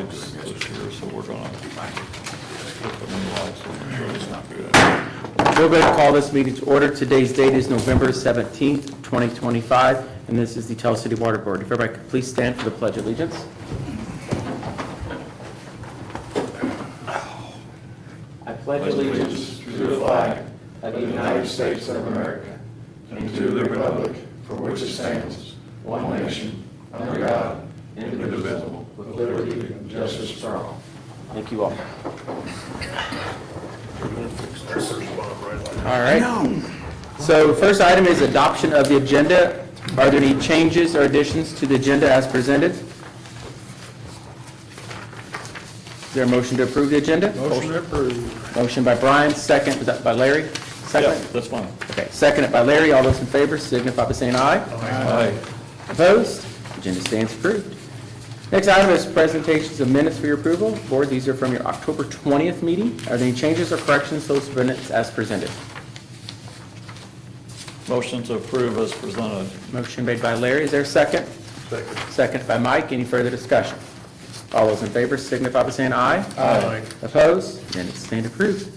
lights this year, so we're gonna put the new lights on, make sure it's not good. We're going to call this meeting to order. Today's date is November 17th, 2025, and this is the Tell City Water Board. If everybody could please stand for the Pledge of Allegiance. I pledge allegiance to the flag of the United States of America and to the republic for which it stands, one nation, under God, indivisible, with liberty and justice for all. Thank you all. All right. So the first item is adoption of the agenda. Are there any changes or additions to the agenda as presented? Is there a motion to approve the agenda? Motion approved. Motion by Brian, second, was that by Larry? Second? Yeah, that's fine. Okay, seconded by Larry. All those in favor signify by saying aye. Aye. Opposed? Agenda stands approved. Next item is presentations of minutes for your approval. Board, these are from your October 20th meeting. Are there any changes or corrections to those minutes as presented? Motion to approve as presented. Motion made by Larry. Is there a second? Second. Second by Mike. Any further discussion? All those in favor signify by saying aye. Aye. Opposed? Minutes stand approved.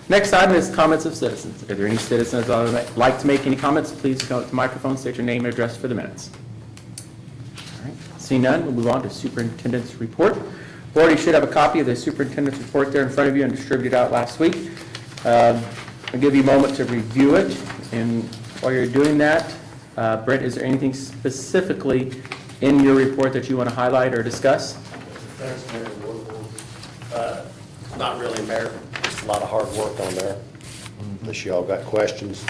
Next item is comments of citizens. Are there any citizens that would like to make any comments? Please go to the microphone, state your name and address for the minutes. All right. Seeing none, we'll move on to superintendent's report. Board, you should have a copy of the superintendent's report there in front of you and distributed out last week. I'll give you a moment to review it, and while you're doing that, Brent, is there anything specifically in your report that you want to highlight or discuss? Thanks, Mayor. Not really, Mayor. Just a lot of hard work on there. Unless y'all got questions.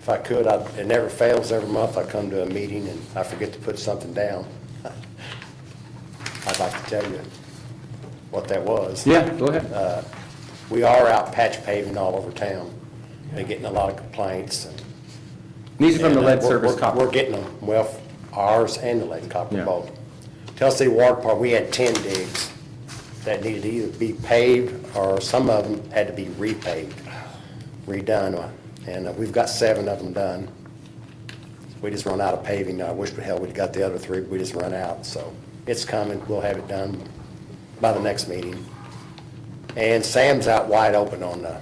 If I could, it never fails. Every month I come to a meeting and I forget to put something down. I'd like to tell you what that was. Yeah, go ahead. We are out patch paving all over town. Been getting a lot of complaints. These are from the And, lead we're- service we're- copy. We're getting them, well, ours and the lead and copper Yeah. both. Tennessee Water Park, we had 10 digs that needed to either be paved or some of them had to be repaved, redone. And we've got 7 of them done. We just run out of paving. I wish we'd got the other 3, but we just run out. So it's coming. We'll have it done by the next meeting. And Sam's out wide open on the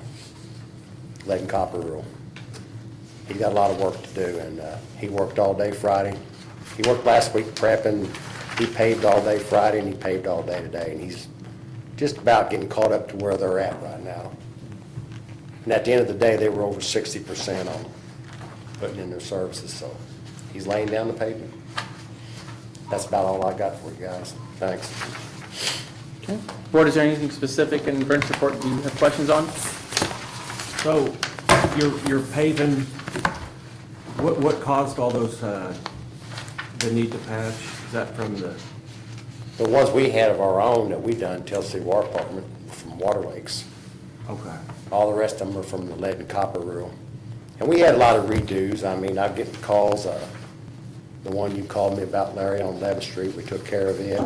lead and copper rule. He's got a lot of work to do, and he worked all day Friday. He worked last week prepping. He paved all day Friday, and he paved all day today, and he's just about getting caught up to where they're at right now. And at the end of the day, they were over 60% on putting in their services, so he's laying down the pavement. That's about all I got for you guys. Thanks. Okay. Board, is there anything specific in Brent's report you have questions on? So you're paving, what caused all those, the need to patch? Is that from the, The ones we had of our own that we done, Tennessee Water Department, from Water Lakes. okay. All the rest of them are from the lead and copper rule. And we had a lot of redos. I mean, I'm getting calls, the one you called me about, Larry, on 11th Street, we took care of it.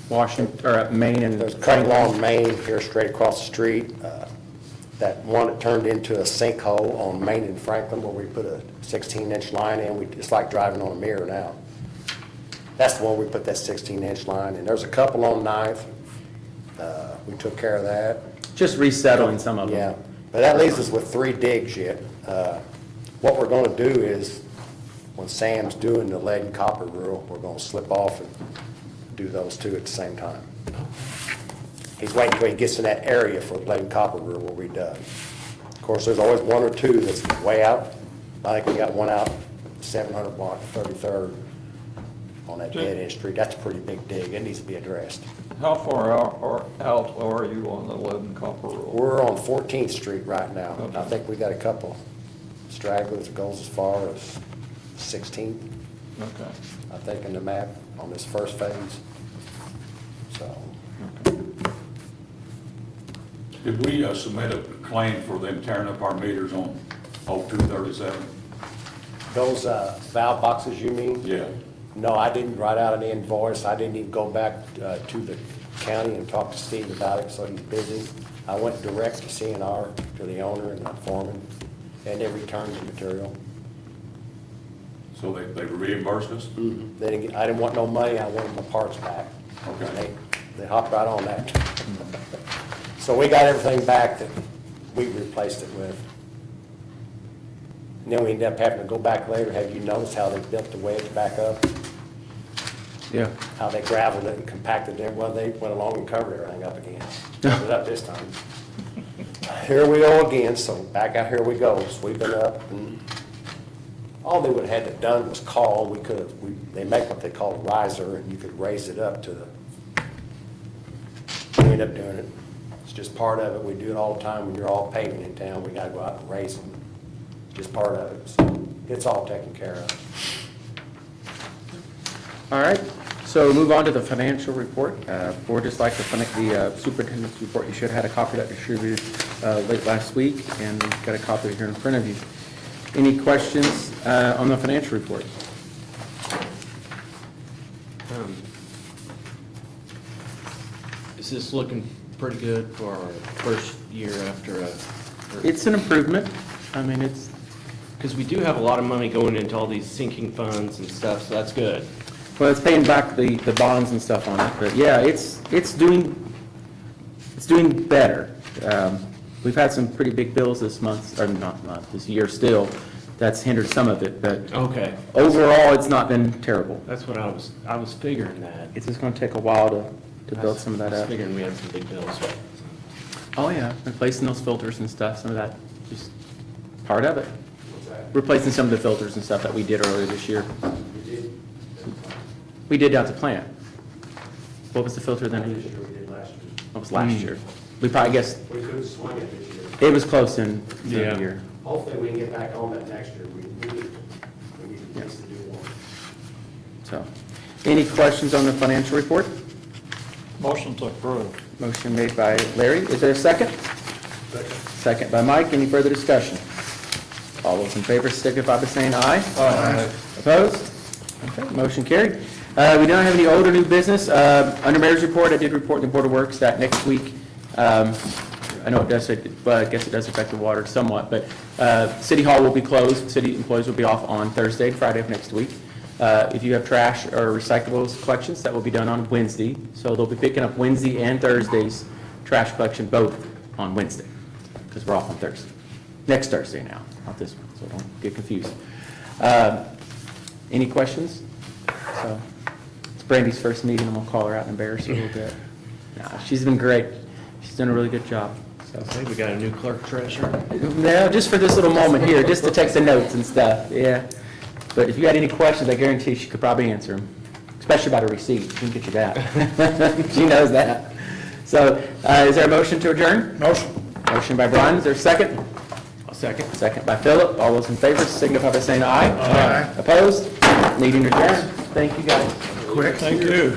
Washington, or Maine and. There's a cut along Main here straight across the street. That one that turned into a sinkhole on Main and Franklin where we put a 16-inch line in. It's like driving on a mirror now. That's the one we put that 16-inch line in. There's a couple on 9th. We took care of that. Just resettling some of them. Yeah, but that leaves us with 3 digs yet. What we're gonna do is, when Sam's doing the lead and copper rule, we're gonna slip off and do those 2 at the same time. He's waiting until he gets in that area for the lead and copper rule where we done. Of course, there's always 1 or 2 that's way out. I think we got one out 700 block, 33rd, on that dead-end street. That's a pretty big dig. It needs to be addressed. How far out are you on the lead and copper rule? We're on 14th Street right now. I think we got a couple stragglers that goes as far as 16th, Okay. I think, in the map on this first phase. So, Did we submit a claim for them tearing up our meters on 0237? those valve boxes you mean? Yeah. No, I didn't write out an invoice. I didn't even go back to the county and talk to Steve about it, so he's busy. I went direct to CNR, to the owner and the foreman, and they returned the material. So they reimbursed us? They didn't I didn't want no money, I wanted my parts back. They hopped right on that. So we got everything back that we replaced it with. And then we ended up having to go back later. Have you noticed how they built the wedge back up? Yeah. How they gravelled it and compacted it? Well, they went along and covered everything up again. Covered it up this time. Here we go again, so back out here we go, sweeping up. And all they would have had to done was call. They make what they call a riser, and you could raise it up to the, we end up doing it. It's just part of it. We do it all the time when you're all paving in town. We gotta go out and raise them. Just part of it. So it's all taken care of. All right, so move on to the financial report. Board, just like the superintendent's report, you should have had a copy that distributed late last week, and we've got a copy here in front of you. Any questions on the financial report? Is this looking pretty good for our first year after a? It's an improvement. I mean, it's, Because we do have a lot of money going into all these sinking funds and stuff, so that's good. well, it's paying back the bonds and stuff on it, but yeah, it's doing better. We've had some pretty big bills this month, or not month, this year still, that's hindered some of it, but Okay. overall, it's not been terrible. That's what I was figuring that. It's just gonna take a while to build some of that I was up. figuring we had some big bills. Oh, yeah, replacing those filters and stuff, some of that, just part of it. Replacing some of the filters and stuff that we did earlier this year. We did down at the plant. What was the filter then? That was last year. We probably guess, We couldn't swing it this year. it was close in the Yeah. year. Hopefully we can get back on that next year. We need at least to do one. So, any questions on the financial report? Motion to approve. Motion made by Larry. Is there a second? Second by Mike. Any further discussion? All those in favor signify by saying aye. Aye. Opposed? Okay, motion carried. We don't have any old or new business. Under Mayor's report, I did report to the Board of Works that next week, I know it does, but I guess it does affect the water somewhat, but City Hall will be closed. City employees will be off on Thursday and Friday of next week. If you have trash or recyclables collections, that will be done on Wednesday. So they'll be picking up Wednesday and Thursday's trash collection both on Wednesday, because we're off on Thursday. Next Thursday now, not this one, so don't get confused. Any questions? So, it's Brandy's first meeting, I'm gonna call her out and embarrass her a little bit. Nah, she's been great. She's done a really good job, so. I think we got a new clerk treasurer. No, just for this little moment here, just to take some notes and stuff, yeah. But if you had any questions, I guarantee she could probably answer them, especially about a receipt. She can get you that. She knows that. So, is there a motion to adjourn? Motion. Motion by Brian, is there a second? A second. Second by Philip. All those in favor signify by saying aye. Aye. Opposed? Meeting adjourned. Thank you, guys. Quick. Thank you.